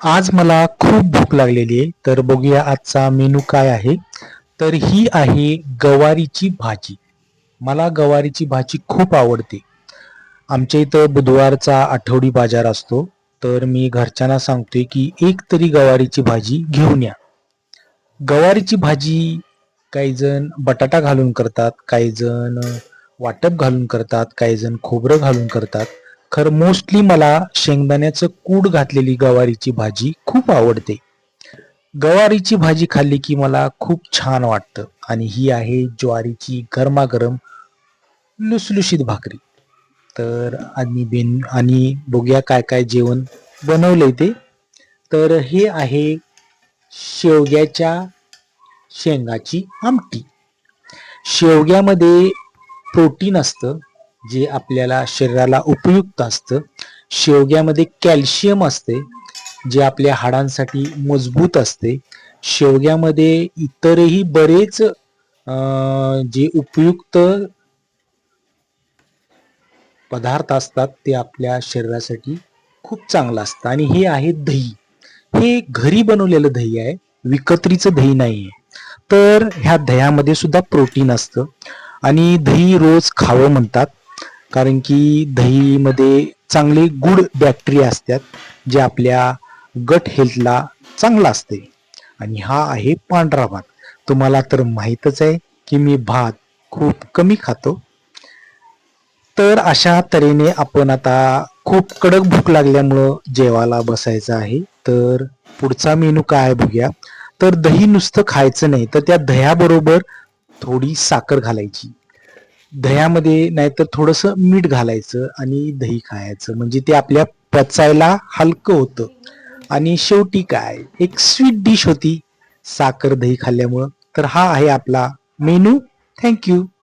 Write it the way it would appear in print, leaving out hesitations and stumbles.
आज मला खूप भूक लागलेली आहे, तर बघूया आजचा मेनू काय आहे. तर ही आहे गवारीची भाजी. मला गवारीची भाजी खूप आवडते. आमच्या इथं बुधवारचा आठवडी बाजार असतो, तर मी घरच्यांना सांगतोय की एक तरी गवारीची भाजी घेऊन या. गवारीची भाजी काही जण बटाटा घालून करतात, काही जण वाटप घालून करतात, काही जण खोबरं घालून करतात. खरं मोस्टली मला शेंगदाण्याचं कूट घातलेली गवारीची भाजी खूप आवडते. गवारीची भाजी खाल्ली की मला खूप छान वाटतं आणि ही आहे ज्वारीची गरमागरम लुसलुशीत भाकरी. तर आणि बघूया काय काय जेवण बनवलंय ते. तर हे आहे शेवग्याच्या शेंगाची आमटी. शेवग्यामध्ये प्रोटीन असतं जे आपल्याला शरीराला उपयुक्त असतं. शेवग्यामध्ये कॅल्शियम असते जे आपल्या हाडांसाठी मजबूत असते. शेवग्यामध्ये इतरही बरेच जे उपयुक्त पदार्थ असतात ते आपल्या शरीरासाठी खूप चांगलं असतं. आणि हे आहे दही. हे घरी बनवलेलं दही आहे, विकत्रीचं दही नाही आहे. तर ह्या दह्यामध्ये सुद्धा प्रोटीन असतं आणि दही रोज खावं म्हणतात, कारण की दहीमध्ये चांगले गुड बॅक्टेरिया असतात जे आपल्या गट हेल्थला चांगला असते. आणि हा आहे पांढरा भात. तुम्हाला तर माहीतच आहे की मी भात खूप कमी खातो. तर अशा तऱ्हेने आपण आता खूप कडक भूक लागल्यामुळं जेवायला बसायचं आहे. तर पुढचा मेनू काय आहे बघूया. तर दही नुसतं खायचं नाही, तर त्या दह्याबरोबर थोडी साखर घालायची. दह्यामध्ये नाहीतर थोडंसं मीठ घालायचं आणि दही खायचं, म्हणजे ते आपल्या पचायला हलकं होतं. आणि शेवटी काय, एक स्वीट डिश होती साखर दही खाल्ल्यामुळं. तर हा आहे आपला मेनू. थँक्यू.